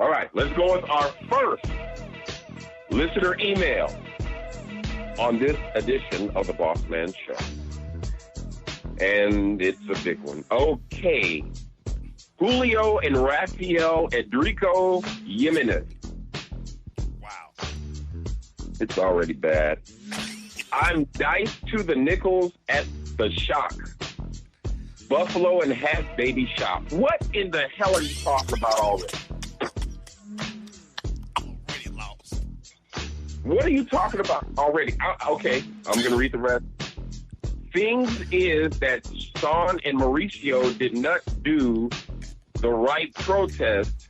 All right, let's go with our first listener email on this edition of the Bossman Show. And it's a big one. Okay. Julio and Rafael Edrico Jimenez. Wow. It's already bad. I'm diced to the nickels at the shock. Buffalo and half baby shop. What in the hell are you talking about all this? Already lost. What are you talking about already? Okay, I'm going to read the rest. Things is that Sean and Mauricio did not do the right protest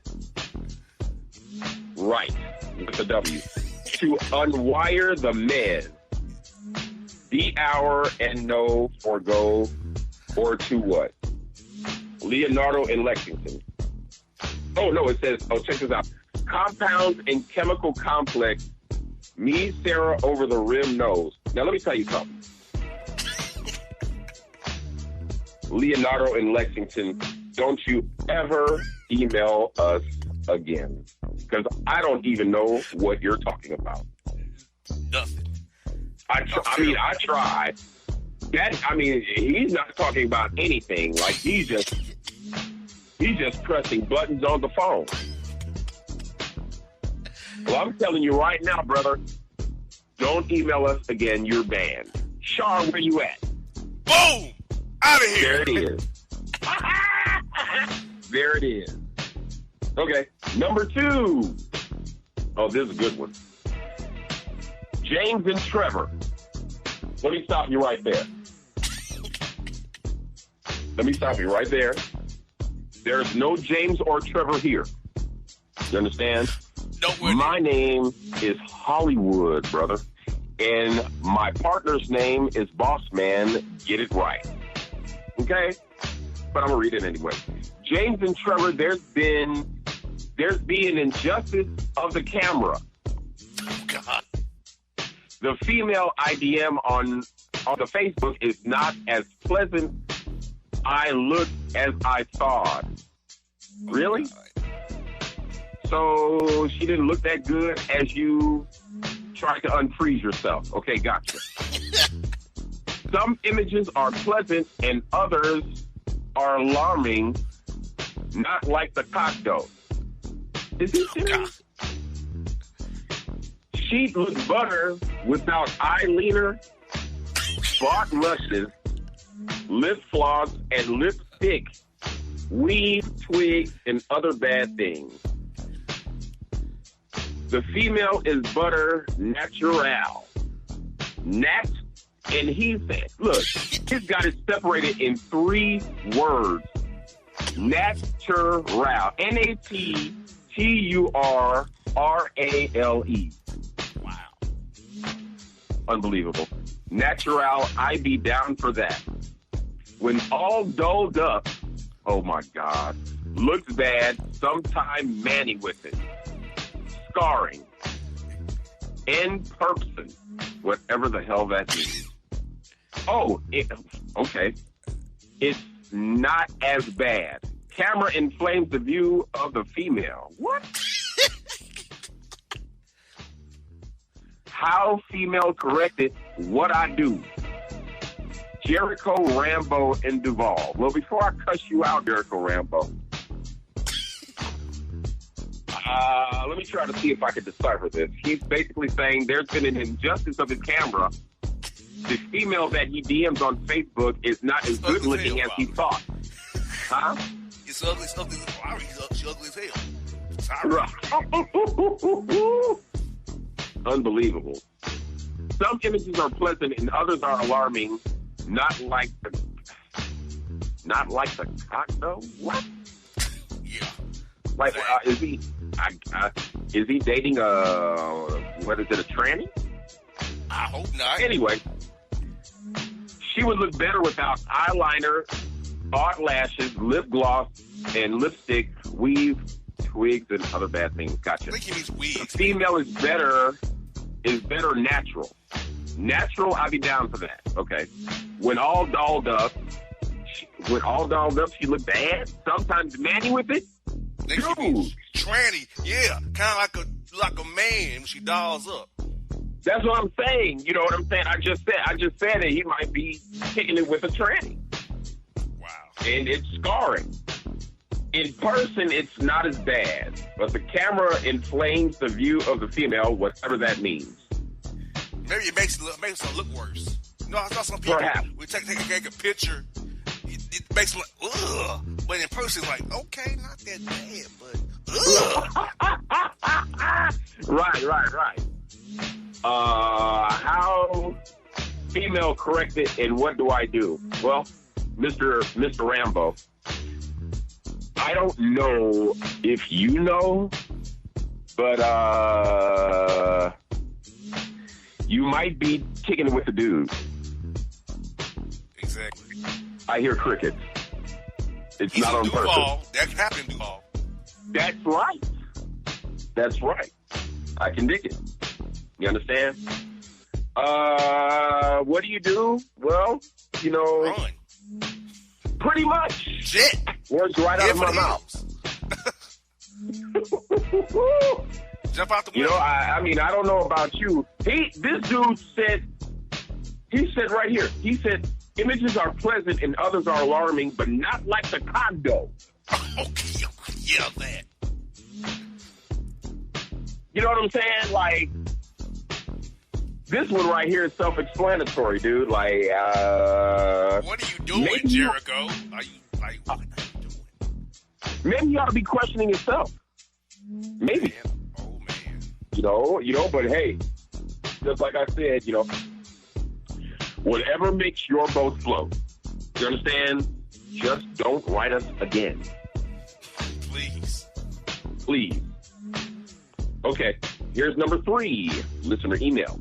right with the W to unwire the Mez. The hour and no forgo or to what? Leonardo in Lexington. Oh, no, it says, check this out. Compounds and chemical complex. Me, Sarah, over the rim nose. Now, let me tell you something. Leonardo in Lexington, don't you ever email us again. Because I don't even know what you're talking about. Nothing. I tried. He's not talking about anything. Like, he's just pressing buttons on the phone. Well, I'm telling you right now, brother, don't email us again. You're banned. Shar, where you at? Boom! Out of here. There it is. There it is. Okay, number 2. Oh, this is a good one. James and Trevor. Let me stop you right there. There's no James or Trevor here. You understand? My name is Hollywood, brother. And my partner's name is Bossman. Get it right. Okay? But I'm going to read it anyway. James and Trevor, there's being injustice of the camera. God. The female IDM on the Facebook is not as pleasant I look as I thought. Really? So she didn't look that good as you tried to unfreeze yourself. Okay, gotcha. Some images are pleasant and others are alarming, not like the cock dough. Is he serious? She looks butter without eyeliner, spot lushes, lip floss, and lipstick, weed, twigs, and other bad things. The female is butter natural. Nat, and he said, look, he's got it separated in 3 words. Natural. N-A-T-T-U-R-R-A-L-E. Wow. Unbelievable. Natural, I be down for that. When all dolled up, oh my God, looks bad, sometime manny with it. Scarring. In person. Whatever the hell that means. Okay. It's not as bad. Camera inflames the view of the female. What? How female corrected what I do. Jericho, Rambo, and Duvall. Well, before I cuss you out, Jericho Rambo, let me try to see if I can decipher this. He's basically saying there's been an injustice of his camera. The female that he DMs on Facebook is not as good looking as he thought. Huh? It's ugly. She's ugly as hell. Unbelievable. Some images are pleasant and others are alarming. Not like the cock though. What? Yeah. Like, is he dating a tranny? I hope not. Anyway, she would look better without eyeliner, art lashes, lip gloss, and lipstick, weave, twigs, and other bad things. Gotcha. I think he means weave. The female is better natural. Natural, I'd be down for that. Okay. When all dolled up, she looked bad. Sometimes manny with it. Dude, tranny. Yeah, kind of like a man when she dolls up. That's what I'm saying. You know what I'm saying? I just said that he might be kicking it with a tranny. Wow. And it's scarring. In person, it's not as bad, but the camera inflames the view of the female, whatever that means. Maybe it makes it look worse. You know, I saw some people, Perhaps. we take a picture, it makes them like, ugh. But in person, it's like, okay, not that bad, but ugh. Right. How female corrected and what do I do? Well, Mr. Rambo, I don't know if you know, but you might be kicking it with the dude. Exactly. I hear crickets. It's He's not on purpose. That can happen in Duval. That's right. I can dig it. You understand? What do? Well, you know, Run. pretty much. Shit. Words right out of my mouth. Jump out the window. You know, I mean, I don't know about you. This dude said right here, he said, images are pleasant and others are alarming, but not like the condo. Okay, yeah, that. You know what I'm saying? Like, this one right here is self-explanatory, dude. Like, what are you doing, Jericho? What are you doing? Maybe you ought to be questioning yourself. Maybe. Man. Oh, man. You know, but hey, just like I said, you know, whatever makes your boat float. You understand? Just don't write us again. Please. Okay, here's number 3, listener email.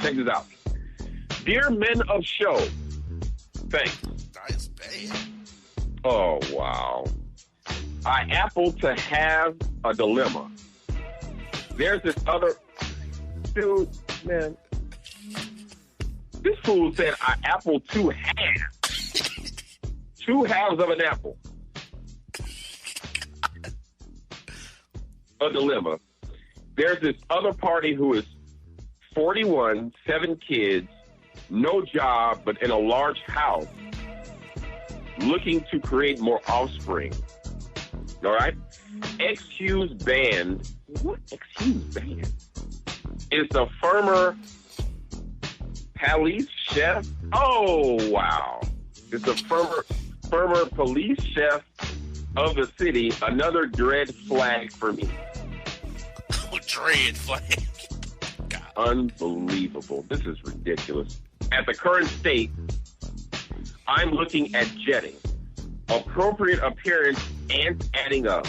Check this out. Dear men of show, thanks. That's bad. Oh, wow. I happen to have a dilemma. There's this other dude, man. This fool said I apple 2 halves. 2 halves of an apple. A dilemma. There's this other party who is 41, 7 kids, no job, but in a large house, looking to create more offspring. All right? XQ's band. What XQ's band? Is the former police chef. Oh, wow. It's the former police chef of the city. Another dread flag for me. Dread flag. God. Unbelievable. This is ridiculous. At the current state, I'm looking at jetting. Appropriate appearance and adding up.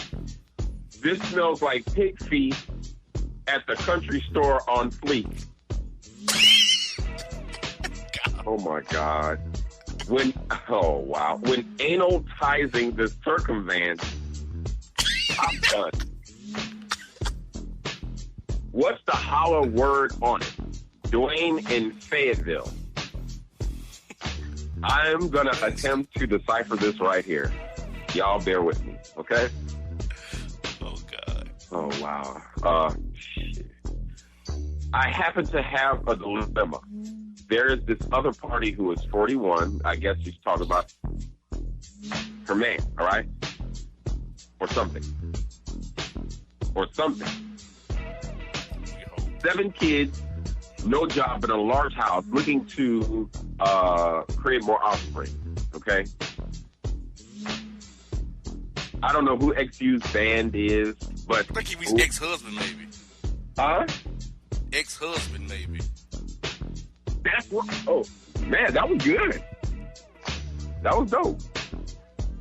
This smells like pig feet at the country store on Fleet. Oh my God. When analyzing the circumvent, I'm done. What's the hollow word on it? Dwayne in Fayetteville. I'm going to attempt to decipher this right here. Y'all bear with me, okay? Oh, God. Oh, wow. Shit. I happen to have a dilemma. There is this other party who is 41. I guess she's talking about her man, all right? Or something. 7 kids, no job, but in a large house, looking to create more offspring, okay? I don't know who XU's band is, but... I think he was ex-husband, maybe. Huh? Ex-husband, maybe. That's what... Oh, man, that was good. That was dope.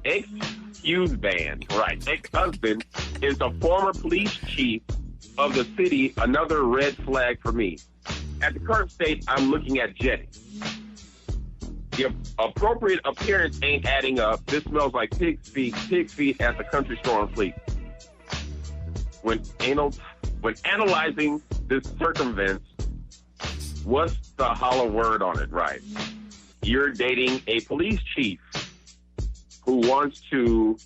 XU's band, right. Ex-husband is the former police chief of the city, another red flag for me. At the current state, I'm looking at jetting. The appropriate appearance ain't adding up. This smells like pig feet at the country store on Fleet. When analyzing this circumvent, what's the hollow word on it, right? You're dating a police chief who wants to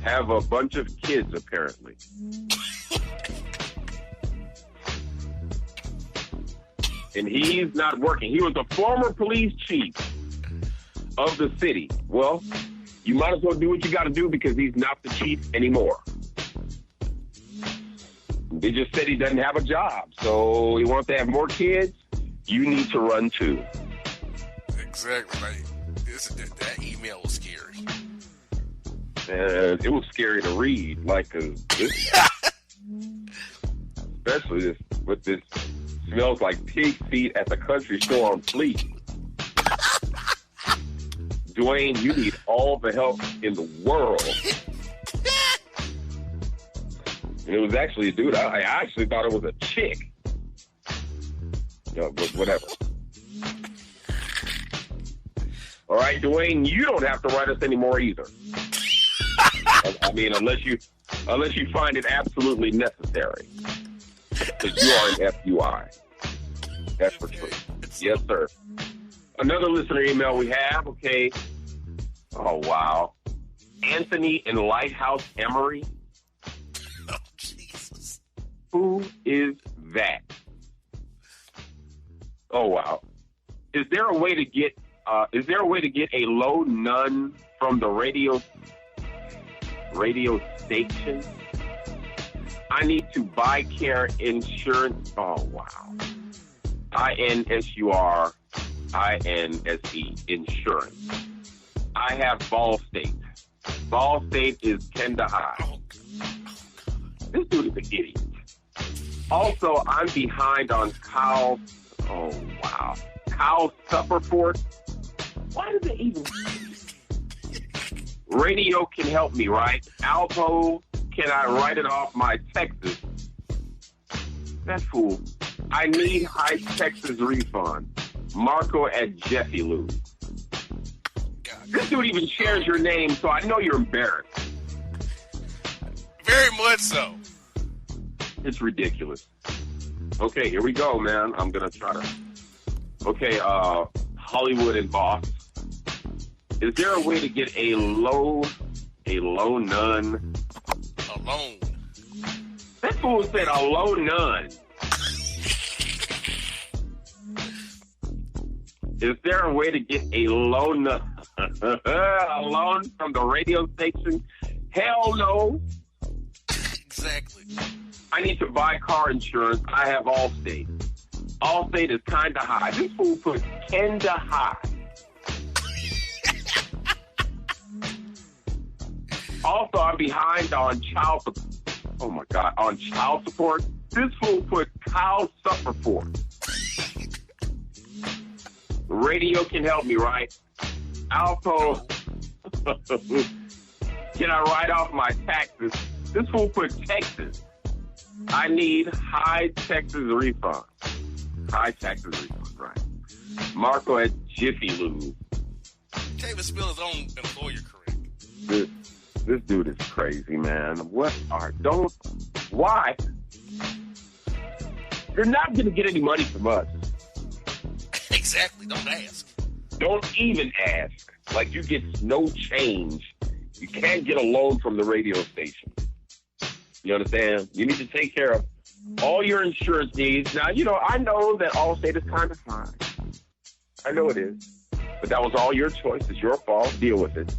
have a bunch of kids, apparently. And he's not working. He was a former police chief of the city. Well, you might as well do what you got to do because he's not the chief anymore. They just said he doesn't have a job, so he wants to have more kids. You need to run too. Exactly. Like, that email was scary. And it was scary to read, like, especially with this smells like pig feet at the country store on Fleet. Dwayne, you need all the help in the world. And it was actually a dude. I actually thought it was a chick. But whatever. All right, Dwayne, you don't have to write us anymore either. I mean, unless you find it absolutely necessary. Because you are an FUI. That's for sure. Yes, sir. Another listener email we have, okay. Oh, wow. Anthony in Lighthouse Emory. Oh, Jesus. Who is that? Oh, wow. Is there a way to get a low none from the radio station? I need to buy care insurance. Oh, wow. INSURINSE, insurance. I have Ball State. Ball State is Kenda High. This dude is an idiot. Also, I'm behind on Kyle Supperfort. Why does it even... Radio can help me, right? Alpo, can I write it off my Texas? That fool. I need high Texas refund. Marco at Jeffy Lou. This dude even shares your name, so I know you're embarrassed. Very much so. It's ridiculous. Okay, here we go, man. I'm going to try to... Okay, Hollywood and Boss. Is there a way to get a low none? A loan. That fool said a low none. Is there a way to get a low none? A loan from the radio station? Hell no. Exactly. I need to buy car insurance. I have Allstate. Allstate is kind of high. This fool put Kenda High. Also, I'm behind on child support. Oh, my God. On child support. This fool put Kyle Supperfort. Radio can help me, right? Alpo. Can I write off my taxes? This fool put Texas. I need high Texas refund. High Texas refund, right. Marco at Jiffy Lube. Can't even spell his own employer correct. This dude is crazy, man. Why? You're not going to get any money from us. Exactly. Don't ask. Don't even ask. Like, you get no change. You can't get a loan from the radio station. You understand? You need to take care of all your insurance needs. Now, I know that Allstate is kind of high. I know it is. But that was all your choice. It's your fault. Deal with it.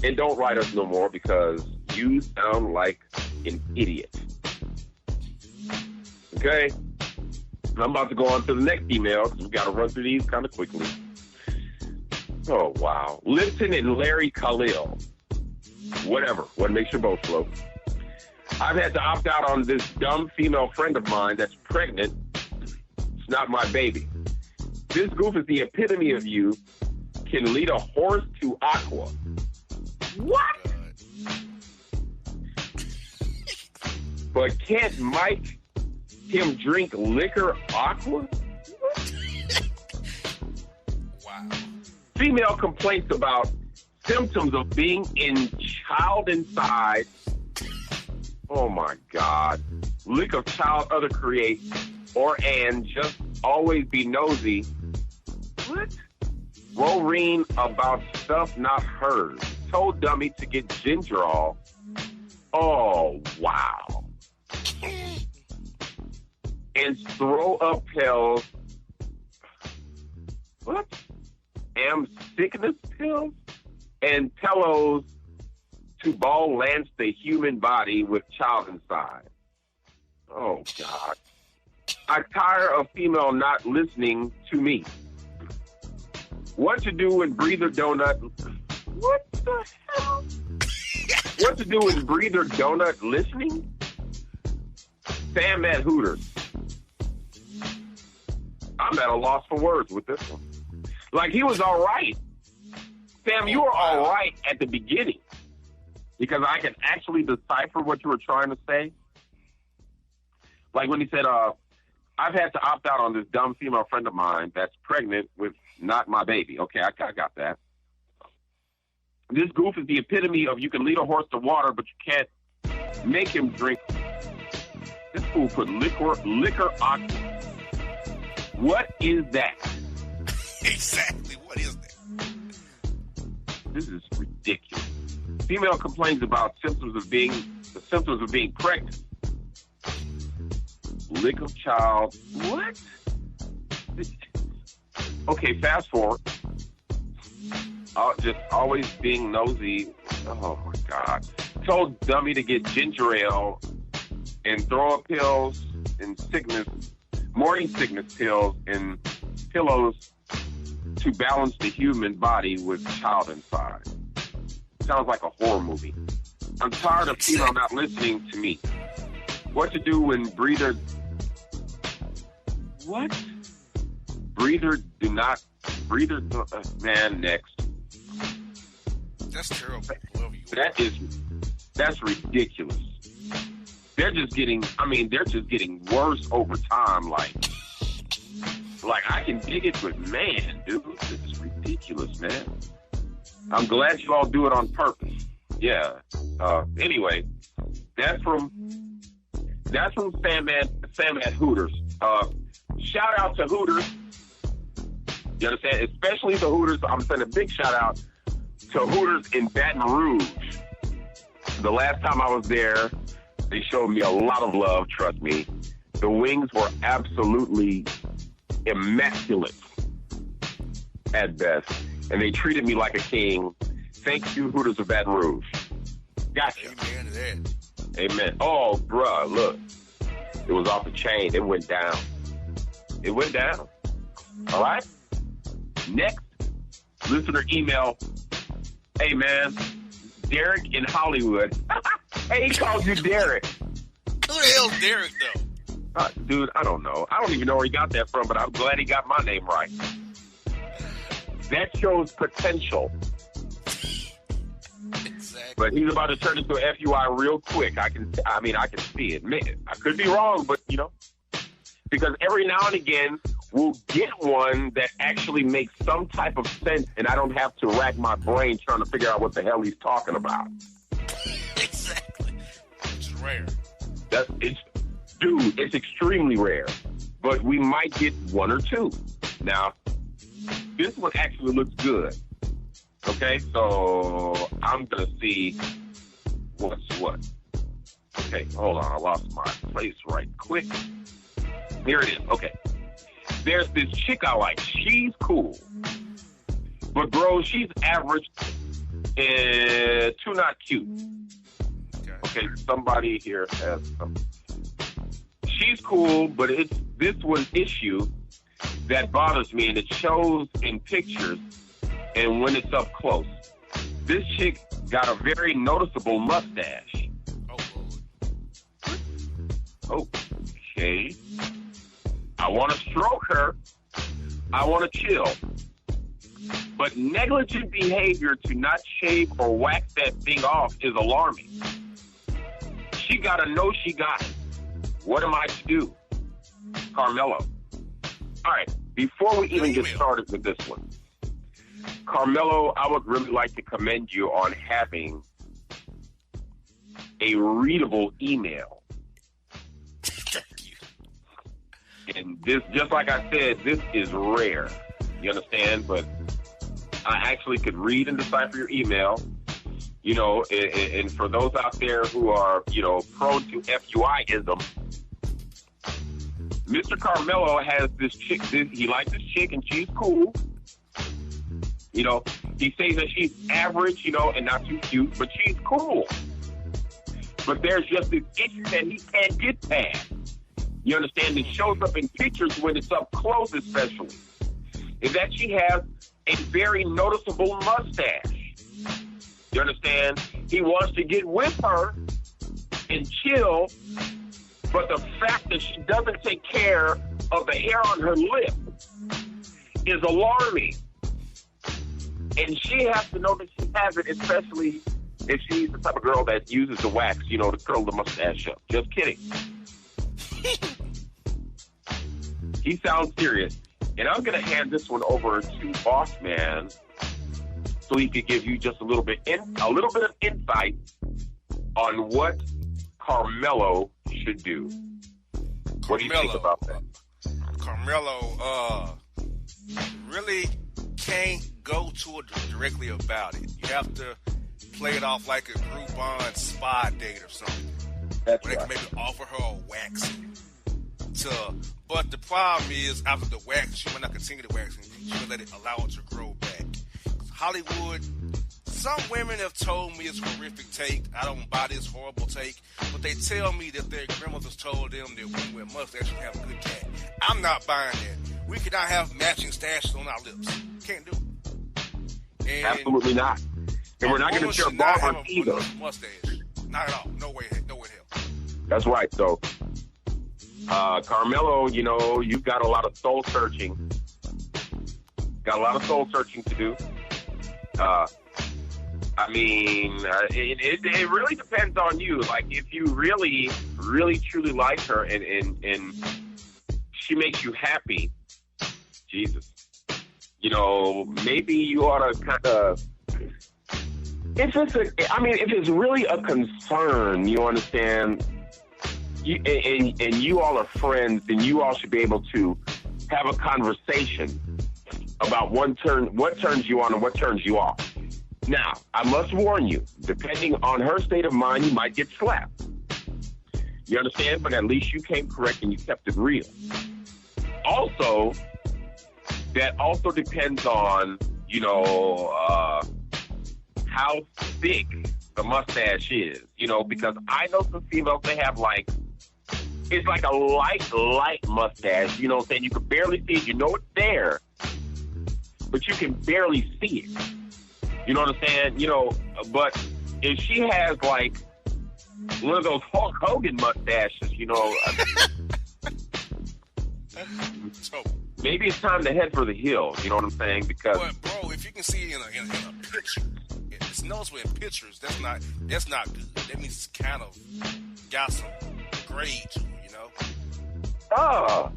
And don't write us no more because you sound like an idiot. Okay? I'm about to go on to the next email because we got to run through these kind of quickly. Oh, wow. Lipton and Larry Khalil. Whatever. What makes your boat float? I've had to opt out on this dumb female friend of mine that's pregnant. It's not my baby. This goof is the epitome of you can lead a horse to aqua. What? But can't Mike him drink liquor aqua? Wow. Female complaints about symptoms of being in child inside. Oh my God. Lick of child other create and just always be nosy. What? Worrying about stuff not hers. told dummy to get ginger ale. Oh, wow. And throw up pills. What? Sickness pills? And pillows to ball lance the human body with child inside. Oh, God. I tire of female not listening to me. What to do when breather donut... What the hell? What to do when breather donut listening? Sam at Hooters. I'm at a loss for words with this one. Like, he was all right. Sam, you were all right at the beginning. Because I can actually decipher what you were trying to say. Like when he said, I've had to opt out on this dumb female friend of mine that's pregnant with not my baby. Okay, I got that. This goof is the epitome of you can lead a horse to water, but you can't make him drink. This fool put liquor oxy. What is that? Exactly. What is that? This is ridiculous. Female complains about the symptoms of being pregnant. Lick of child. What? Okay, fast forward. Just always being nosy. Oh my God. Told dummy to get ginger ale and throw up pills and morning sickness pills and pillows to balance the human body with child inside. Sounds like a horror movie. I'm tired of people not listening to me. What to do when breather... What? Man, next. That's terrible. Love you. That's ridiculous. They're just getting worse over time. Like I can dig it, but man, dude, this is ridiculous, man. I'm glad you all do it on purpose. Yeah. Anyway, that's from Sam at Hooters. Shout out to Hooters. You understand? Especially the Hooters. I'm sending a big shout out to Hooters in Baton Rouge. The last time I was there, they showed me a lot of love, trust me. The wings were absolutely immaculate at best. And they treated me like a king. Thank you, Hooters of Baton Rouge. Gotcha. Amen to that. Amen. Oh, bruh, look. It was off the chain. It went down. All right? Next, listener email. Hey, man, Derek in Hollywood. Hey, he called you Derek. Who the hell's Derek, though? Dude, I don't know. I don't even know where he got that from, but I'm glad he got my name right. That shows potential. Exactly. But he's about to turn into a FUI real quick. I can see it. Man, I could be wrong, but, because every now and again, we'll get one that actually makes some type of sense, and I don't have to rack my brain trying to figure out what the hell he's talking about. Exactly. It's rare. It's extremely rare. But we might get one or two. Now, this one actually looks good. Okay, so I'm going to see what's what. Okay, hold on. I lost my place right quick. Here it is. Okay. There's this chick I like. She's cool. But, bro, she's average and too not cute. Okay, somebody here has some. She's cool, but it's this one issue that bothers me, and it shows in pictures and when it's up close. This chick got a very noticeable mustache. Oh, okay. I want to stroke her. I want to chill. But negligent behavior to not shave or wax that thing off is alarming. She got to know she got it. What am I to do? Carmelo. All right, before we even get started with this one, Carmelo, I would really like to commend you on having a readable email. And this, just like I said, this is rare. You understand? But I actually could read and decipher your email. You know, and for those out there who are, you know, prone to FUI-ism, Mr. Carmelo has this chick. He likes this chick, and she's cool. You know, he says that she's average, you know, and not too cute, but she's cool. But there's just this issue that he can't get past. You understand? It shows up in pictures when it's up close, especially. Is that she has a very noticeable mustache. You understand? He wants to get with her and chill, but the fact that she doesn't take care of the hair on her lip is alarming. And she has to know that she has it, especially if she's the type of girl that uses the wax, you know, to curl the mustache up. Just kidding. He sounds serious. And I'm going to hand this one over to Bossman so he could give you just a little bit of insight on what Carmelo should do. What do you think about that? Carmelo really can't go to it directly about it. You have to play it off like a Groupon spa date or something. That's where they can maybe offer her a waxing. But the problem is, after the wax, she might not continue the waxing. She might let it allow it to grow back. Hollywood, some women have told me it's a horrific take. I don't buy this horrible take. But they tell me that their grandmothers told them that women with mustaches have a good cat. I'm not buying that. We cannot have matching stashes on our lips. Can't do it. And absolutely not. And we're not going to share barbers either. Mustache. Not at all. No way in hell. That's right. So, Carmelo, you know, you've got a lot of soul searching. To do. I mean, it really depends on you. Like, if you really, really, truly like her and she makes you happy, Jesus, you know, maybe you ought to kind of. If it's really a concern, you understand. And you all are friends, then you all should be able to have a conversation about what turns you on and what turns you off. Now, I must warn you, depending on her state of mind, you might get slapped. You understand? But at least you came correct and you kept it real. Also, that also depends on, you know, how thick the mustache is, you know, because I know some females, they have it's like a light mustache, you know what I'm saying? You can barely see it. You know it's there, but you can barely see it. You know what I'm saying? You know, but if she has like one of those Hulk Hogan mustaches, you know, maybe it's time to head for the hills. You know what I'm saying? Because, but bro, if you can see it in a picture, it's noticeable in pictures. That's not good. That means it's kind of got some grade to it, you know. Oh,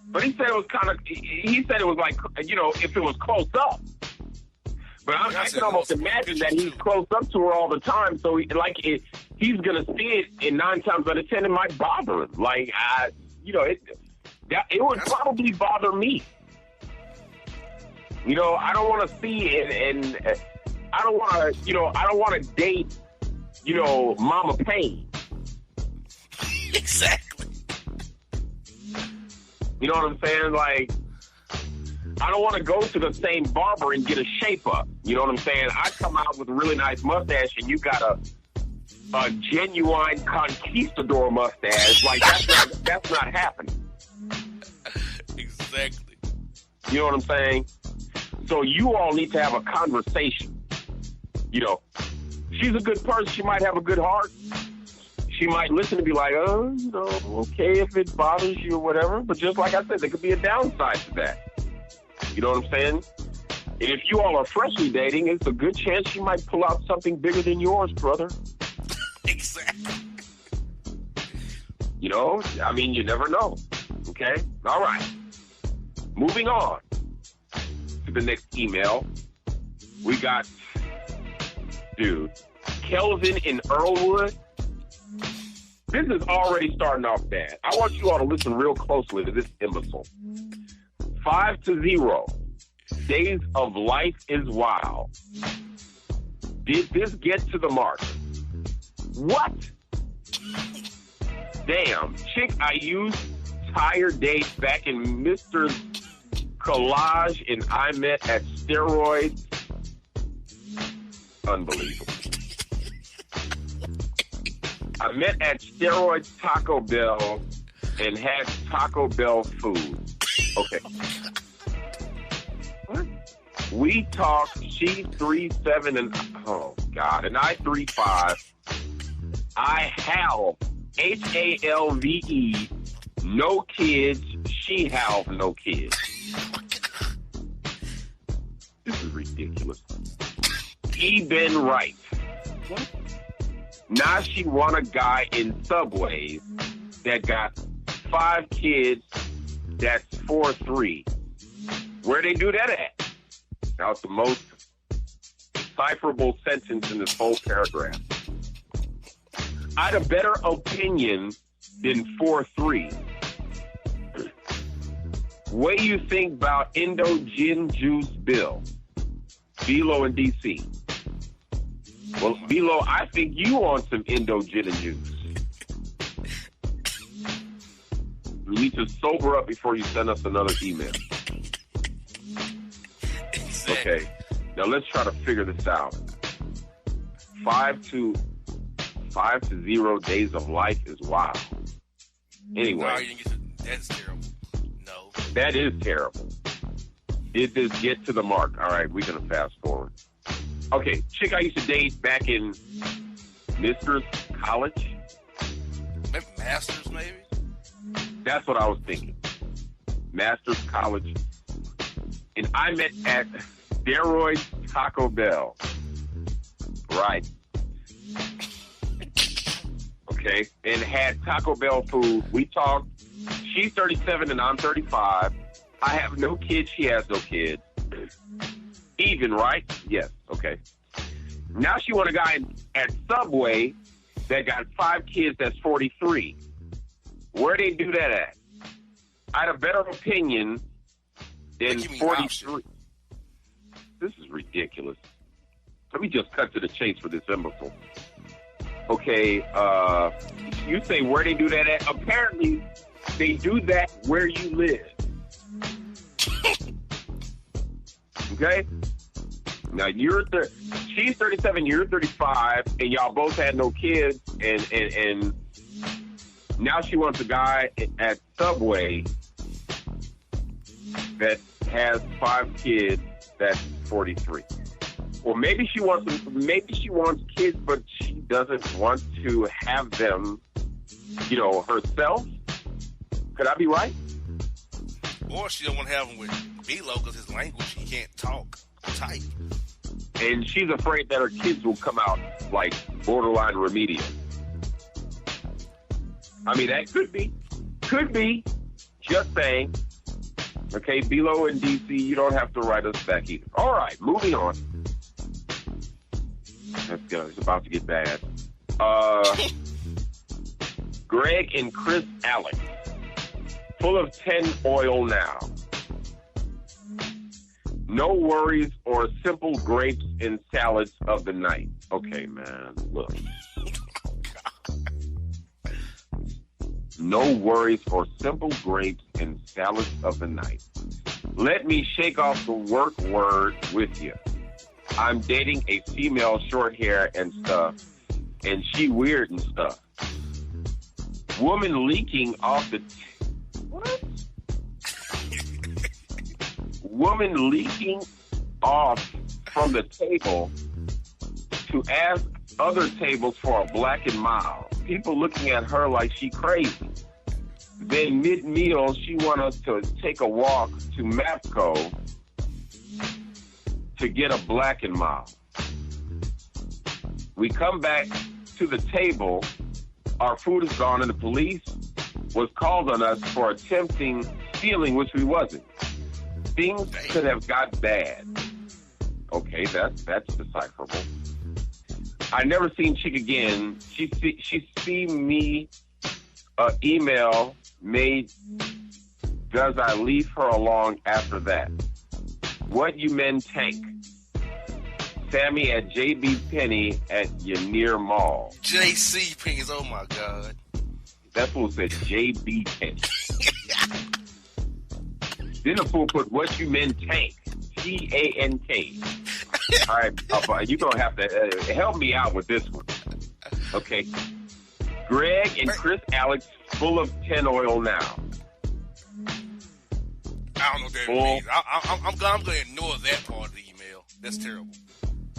but he said it was kind of. He said it was like, you know, if it was close up. But I can almost imagine that he's close up to her all the time, so he's gonna see it, and 9 times out of 10 it might bother him. Like, you know, it would probably bother me. You know, I don't want to see it, and I don't want to, you know, I don't want to date, you know, Mama Payne. Exactly. You know what I'm saying? Like, I don't want to go to the same barber and get a shape up. You know what I'm saying? I come out with a really nice mustache, and you got a genuine conquistador mustache. Like, that's not happening. Exactly. You know what I'm saying? So you all need to have a conversation. You know, she's a good person. She might have a good heart. She might listen and be like, oh, you know, okay if it bothers you or whatever. But just like I said, there could be a downside to that. You know what I'm saying? And if you all are freshly dating, it's a good chance she might pull out something bigger than yours, brother. Exactly. You know, I mean, you never know. Okay? All right. Moving on to the next email. We got, Kelvin in Earlwood. This is already starting off bad. I want you all to listen real closely to this imbecile. 5-0. Days of life is wild. Did this get to the mark? What? Damn. Chick, I used tired dates back in Mr. Collage and I met at steroids. Unbelievable. I met at steroids Taco Bell and had Taco Bell food. Okay. What? We talk, she's 3'7" and, oh God, and I 3'5". I have HALVE, no kids, she have no kids. This is ridiculous. He been right. What? Now she want a guy in Subways that got 5 kids that's 4'3". Where they do that at? That was the most decipherable sentence in this whole paragraph. I'd a better opinion than 4'3". What do you think about Indo Gin Juice Bill? Bilo in D.C. Well, Bilo, I think you want some Indo Gin and Juice. You need to sober up before you send us another email. Okay, now let's try to figure this out. 5 to 0 days of life is wild. Anyway. No, you didn't get that's terrible. No. That is terrible. Did this get to the mark? All right, we're going to fast forward. Okay, chick I used to date back in Mr. College. Maybe Masters, maybe? That's what I was thinking. Masters College. And I met at Steroids Taco Bell. Right. Okay. And had Taco Bell food. We talked. She's 37 and I'm 35. I have no kids. She has no kids. Even, right? Yes. Okay. Now she want a guy at Subway that got 5 kids that's 43. Where they do that at? I had a better opinion than 43. This is ridiculous. Let me just cut to the chase for this imbecile. Okay, you say where they do that at? Apparently, they do that where you live. Okay? Now, she's 37, you're 35, and y'all both had no kids, and now she wants a guy at Subway that has 5 kids that's 43. Or maybe she wants kids, but she doesn't want to have them, herself. Could I be right? Or she don't want to have them with B-Lo because his language, he can't talk or type. And she's afraid that her kids will come out like borderline remedial. I mean, that could be. Could be. Just saying. Okay, B-Lo in D.C., you don't have to write us back either. All right, moving on. Let's go. It's about to get bad. Greg and Chris Alec. Full of 10 oil now. No worries or simple grapes in salads of the night. Okay, man, look. No worries or simple grapes and salads of the night. Let me shake off the work word with you. I'm dating a female short hair and stuff, and she weird and stuff. Woman leaking off the... What? Woman leaking off from the table to ask other tables for a black and mild. People looking at her like she crazy. Then mid-meal, she want us to take a walk to MAPCO to get a black and mild. We come back to the table. Our food is gone, and the police was called on us for attempting stealing, which we wasn't. Things could have got bad. Okay, that's decipherable. I never seen Chick again. She see me email made. Does I leave her along after that? What you men take? Sammy at JB Penney at Yanier Mall. JC Penney's, oh my God. That fool said JB Penney. Then the fool put what you meant tank. Tank. All right, you're going to have to help me out with this one. Okay. Greg and Chris Alex full of 10 oil now. I don't know what that means. I'm going to ignore that part of the email. That's terrible.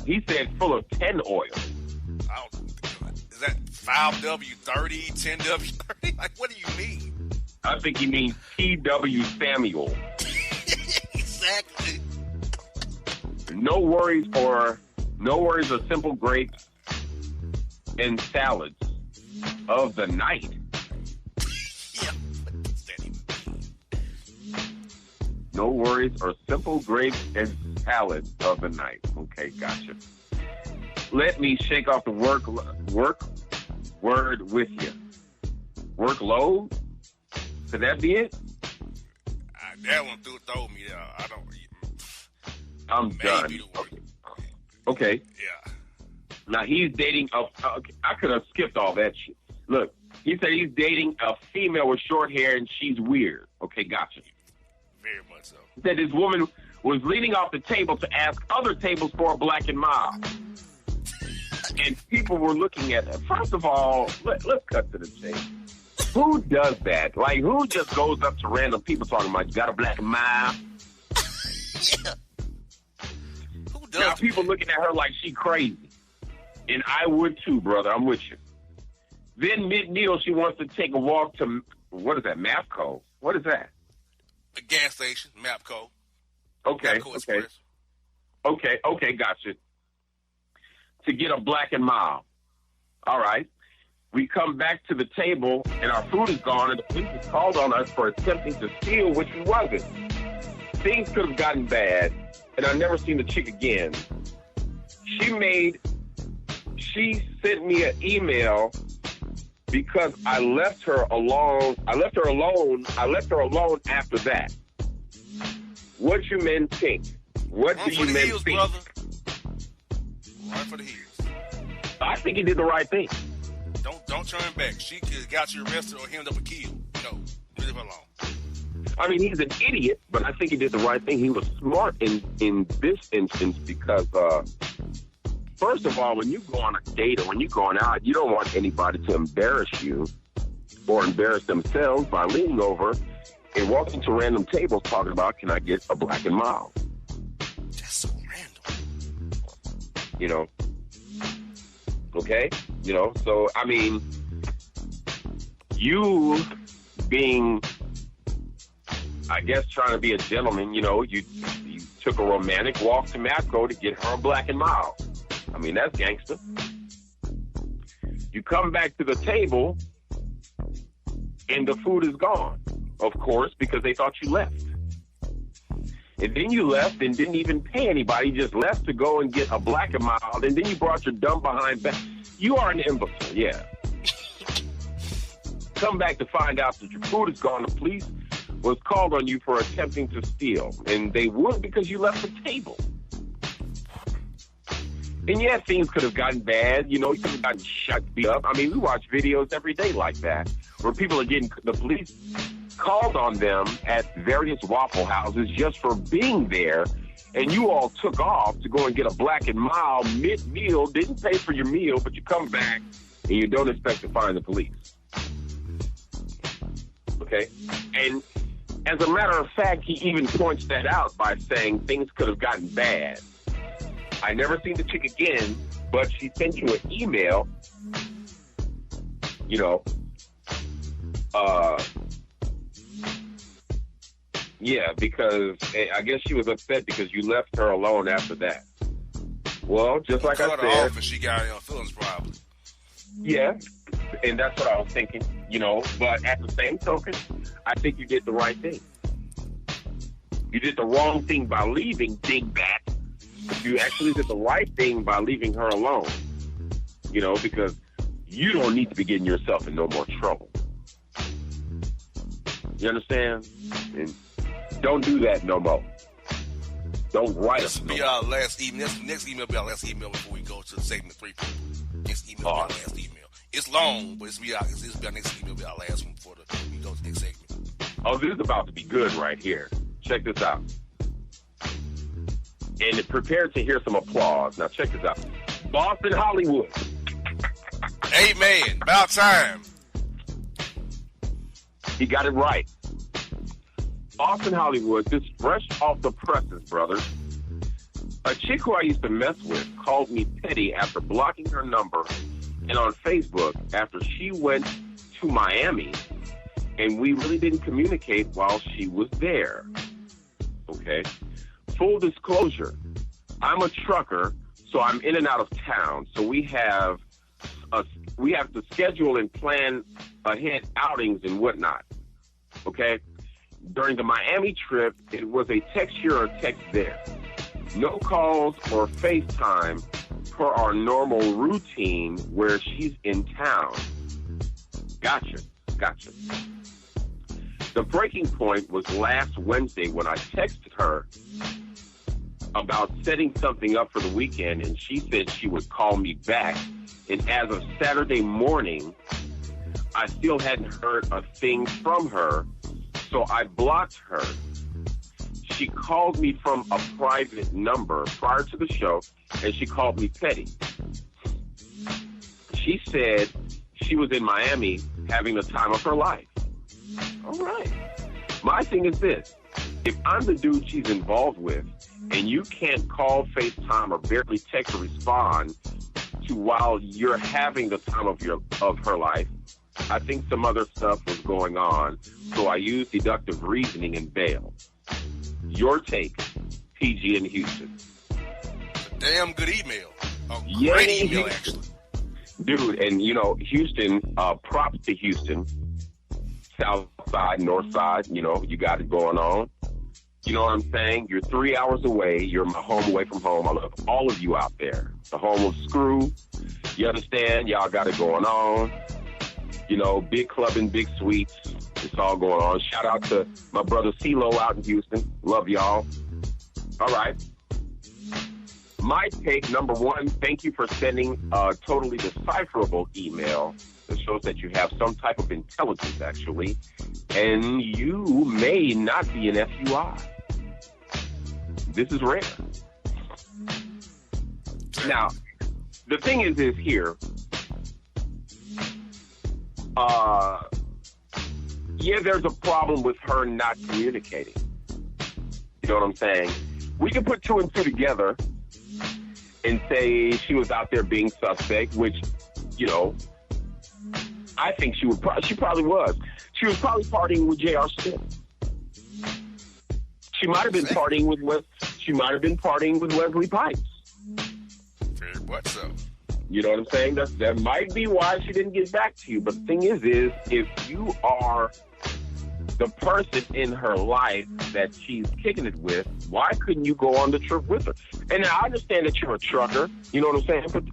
He said full of 10 oil. Is that 5W30, 10W30? Like, what do you mean? I think he means T.W. Samuel. Exactly. No worries or simple grapes and salads of the night. Yeah, what does that even mean? No worries or simple grapes and salads of the night. Okay, gotcha. Let me shake off the work word with you. Workload? Could that be it? That one throw me there. I'm done. Okay. Yeah. Now he's dating I could have skipped all that shit. Look, he said he's dating a female with short hair and she's weird. Okay, gotcha. Very much so. He said this woman was leaning off the table to ask other tables for a black and mild. And people were looking at her. First of all, let's cut to the chase. Who does that? Like, who just goes up to random people talking about, you got a black and mild? Yeah. Who does Now, people looking at her like she crazy. And I would too, brother. I'm with you. Then mid-meal, she wants to take a walk to, what is that, Mapco? What is that? A gas station, Mapco. Okay, Mapco okay. Express. Okay, gotcha. To get a black and mild. All right. We come back to the table, and our food is gone, and the police has called on us for attempting to steal, which we wasn't. Things could have gotten bad, and I've never seen the chick again. She sent me an email because I left her alone. I left her alone after that. What you men think? What do you men think? Brother. Run for the heels. I think he did the right thing. Don't turn back. She could have got you arrested or hemmed up and killed. No, leave her alone. I mean, he's an idiot, but I think he did the right thing. He was smart in this instance because, first of all, when you go on a date or when you're going out, you don't want anybody to embarrass you or embarrass themselves by leaning over and walking to random tables talking about, can I get a black and mild? That's so random. You know? Okay? You know, so, I mean, you being, I guess, trying to be a gentleman, you know, you took a romantic walk to Mapco to get her a black and mild. I mean, that's gangster. You come back to the table, and the food is gone, of course, because they thought you left. And then you left and didn't even pay anybody. You just left to go and get a black and mild, and then you brought your dumb behind back. You are an imbecile, yeah. Come back to find out that your food is gone. The police was called on you for attempting to steal, and they would because you left the table. And yeah, things could have gotten bad. You know, you could have gotten shut, beat up. I mean, we watch videos every day like that, where people are getting, the police called on them at various Waffle Houses just for being there, and you all took off to go and get a black and mild mid-meal, didn't pay for your meal, but you come back and you don't expect to find the police. Okay? And as a matter of fact, he even points that out by saying things could have gotten bad. I never seen the chick again, but she sent you an email, you know, yeah, because I guess she was upset because you left her alone after that. Well, just like I said, her off and she got feelings probably. Yeah, and that's what I was thinking, you know. But at the same token, I think you did the right thing. You did the wrong thing by leaving, dingbat. You actually did the right thing by leaving her alone, you know, because you don't need to be getting yourself in no more trouble. You understand? And don't do that no more. Don't write us. This will be our last email. Next email will be our last email before we go to segment 3 people. Next email will be our last email. It's long, but it's be our next email will be our last one before we go to the next segment. Oh, this is about to be good right here. Check this out. And prepare to hear some applause. Now check this out. Boston, Hollywood. Amen. About time. He got it right. Boston, Hollywood, this fresh off the presses, brother. A chick who I used to mess with called me petty after blocking her number, and on Facebook after she went to Miami, and we really didn't communicate while she was there. Okay? Full disclosure, I'm a trucker, so I'm in and out of town. So we have to schedule and plan ahead outings and whatnot. Okay? During the Miami trip, it was a text here or text there. No calls or FaceTime per our normal routine where she's in town. Gotcha. The breaking point was last Wednesday when I texted her about setting something up for the weekend, and she said she would call me back. And as of Saturday morning, I still hadn't heard a thing from her, so I blocked her. She called me from a private number prior to the show, and she called me petty. She said she was in Miami having the time of her life. All right. My thing is this. If I'm the dude she's involved with, and you can't call, FaceTime, or barely text or respond to while you're having the time of her life, I think some other stuff was going on, so I used deductive reasoning and bailed. Your take, PG in Houston. A damn good email. A great email, actually. Dude, and Houston, props to Houston. South side, north side, you got it going on. You know what I'm saying? You're 3 hours away. You're my home away from home. I love all of you out there. The home of Screw. You understand? Y'all got it going on. Big clubbing, big suites. It's all going on. Shout out to my brother CeeLo out in Houston. Love y'all. All right. My take, number one, thank you for sending a totally decipherable email that shows that you have some type of intelligence, actually, and you may not be an FUI. This is rare. Now, the thing is here, there's a problem with her not communicating. You know what I'm saying? We can put 2 and 2 together and say she was out there being suspect, which, I think she probably was. She was probably partying with J.R. Smith. She might have been partying with Wesley Pipes. Very much so. You know what I'm saying? That might be why she didn't get back to you. But the thing is if you are the person in her life that she's kicking it with, why couldn't you go on the trip with her? And I understand that you're a trucker, you know what I'm saying? But,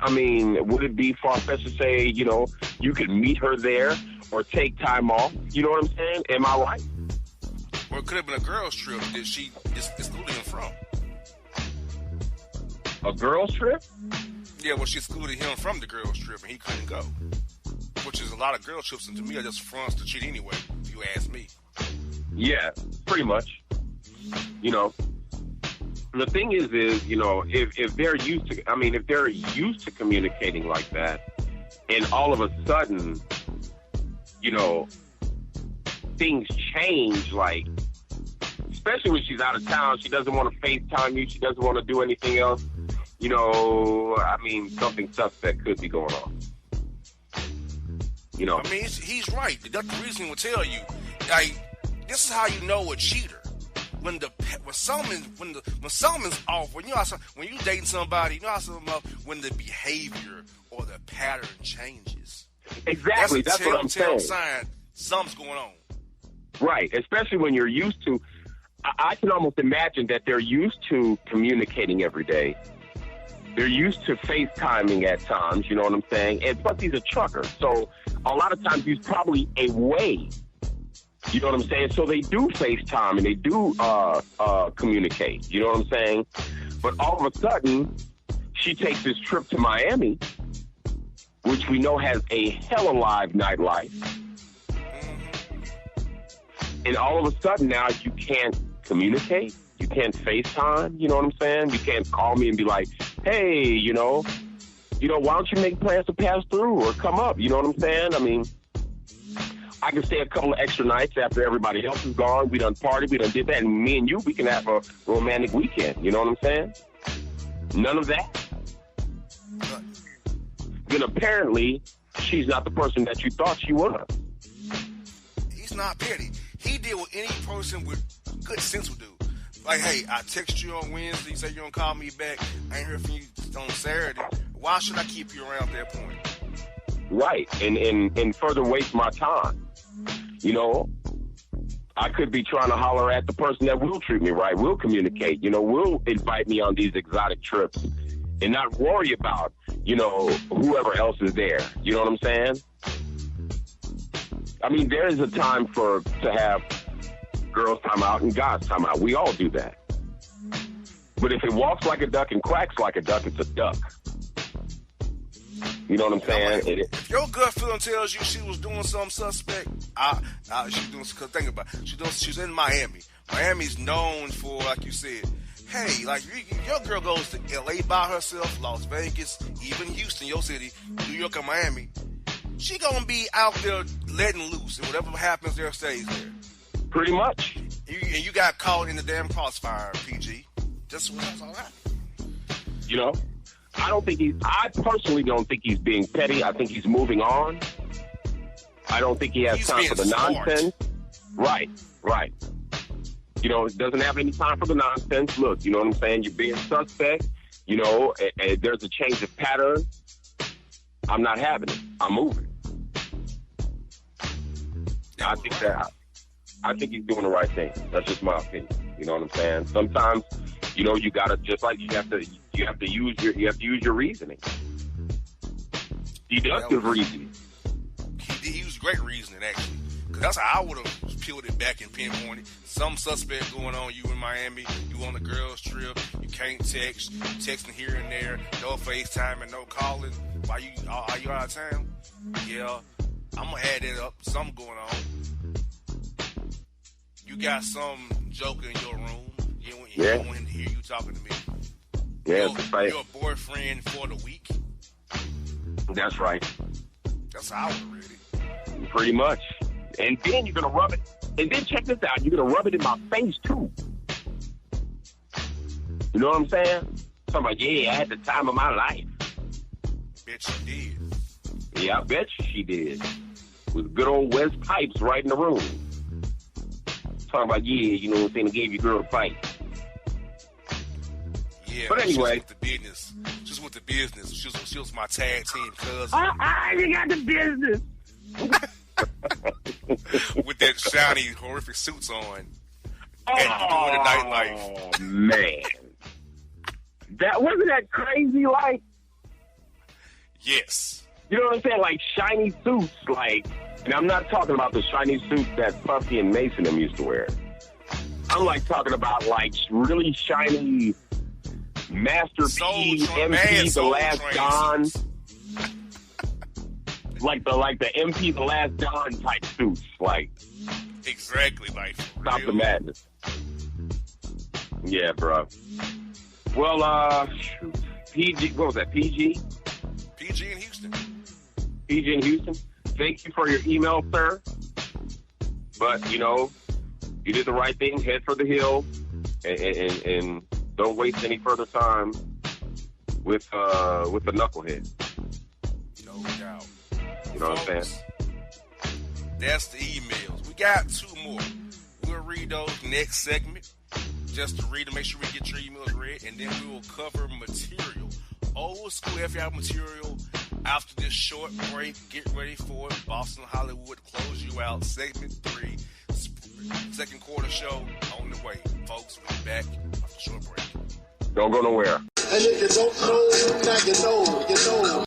would it be far-fetched to say, you could meet her there or take time off? You know what I'm saying? Am I right? Well, it could have been a girl's trip that she excluded him from. A girl's trip? Yeah, well, she excluded him from the girl's trip, and he couldn't go. Which is a lot of girl trips, and to me, are just fronts to cheat anyway, if you ask me. Yeah, pretty much. The thing is, if they're used to communicating like that, and all of a sudden, things change, like, especially when she's out of town, she doesn't want to FaceTime you, she doesn't want to do anything else, something suspect could be going on. He's right. Deductive reasoning will tell you, like, this is how you know a cheater. When something's off, when you dating somebody, when the behavior or the pattern changes. Exactly, that's what I'm saying. Sign something's going on. Right, especially when you're used to. I can almost imagine that they're used to communicating every day. They're used to FaceTiming at times, you know what I'm saying? And plus, he's a trucker, so a lot of times he's probably away You know what I'm saying? So they do FaceTime and they do communicate. You know what I'm saying? But all of a sudden, she takes this trip to Miami, which we know has a hella live nightlife. And all of a sudden now you can't communicate. You can't FaceTime. You know what I'm saying? You can't call me and be like, hey, you know, why don't you make plans to pass through or come up? You know what I'm saying? I mean, I can stay a couple of extra nights after everybody else is gone. We done partied, we done did that. And me and you, we can have a romantic weekend. You know what I'm saying? None of that. Then apparently, she's not the person that you thought she was. He's not petty. He deal with any person with good sense would do. Like, hey, I text you on Wednesday, you say you're going to call me back. I ain't heard from you on Saturday. Why should I keep you around at that point? Right, and further waste my time. You know, I could be trying to holler at the person that will treat me right, will communicate, you know, will invite me on these exotic trips and not worry about, you know, whoever else is there. You know what I'm saying? I mean, there is a time to have girls' time out and guys' time out. We all do that. But if it walks like a duck and quacks like a duck, it's a duck. You know what I'm saying? If your gut feeling tells you she was doing something suspect, she's doing. Cause think about it. She's in Miami. Miami's known for, like you said, hey, like your girl goes to L.A. by herself, Las Vegas, even Houston, your city, New York, and Miami. She gonna be out there letting loose, and whatever happens there stays there. Pretty much. And you got caught in the damn crossfire, PG. That's all right. You know, I personally don't think he's being petty. I think he's moving on. I don't think he has time for the nonsense. Right. You know, doesn't have any time for the nonsense. Look, you know what I'm saying? You're being suspect. You know, there's a change of pattern. I'm not having it. I'm moving. I think he's doing the right thing. That's just my opinion. You know what I'm saying? Sometimes, you know, you gotta you have to use your reasoning. Deductive reasoning. He used great reasoning actually, because that's how I would have peeled it back and pinpointed. Some suspect going on. You in Miami, you on the girls' trip. You can't text. You texting here and there. No FaceTime and no calling. Are you out of town? Yeah, I'm gonna add that up. Something going on. You got some joker in your room. You don't want him to hear you talking to me. Yeah, you're a boyfriend for the week. That's right. That's how I would read it. Pretty much. And then you're gonna rub it. And then check this out. You're gonna rub it in my face too. You know what I'm saying? Talking about, yeah, I had the time of my life. Bet you did. Yeah, I bet she did. With good old West Pipes right in the room. Talking about, yeah, you know what I'm saying, I gave your girl a fight. Yeah, but anyway. She's with the business. She was my tag team cousin. You got the business. With that shiny, horrific suits on. And doing the nightlife. Oh, man. Wasn't that crazy, like? Yes. You know what I'm saying? Like shiny suits, like, and I'm not talking about the shiny suits that Puffy and Mason them used to wear. I'm like talking about like really shiny Master P, MP, The Last Don. like the MP, The Last Don type suits, like. Exactly, like. Stop the madness. Yeah, bro. Well, PG, what was that? PG? PG in Houston. PG in Houston. Thank you for your email, sir. But, you know, you did the right thing. Head for the hill. And don't waste any further time with the knucklehead. No doubt. You know what I'm saying? That's the emails. We got 2 more. We'll read those next segment. Just to read and make sure we get your emails read, and then we will cover material, old school FUI material. After this short break, get ready for it. Boston Hollywood close you out. Segment 3, second quarter show on the way, folks. We'll be back after a short break. Don't go nowhere. And if you don't know, now you know.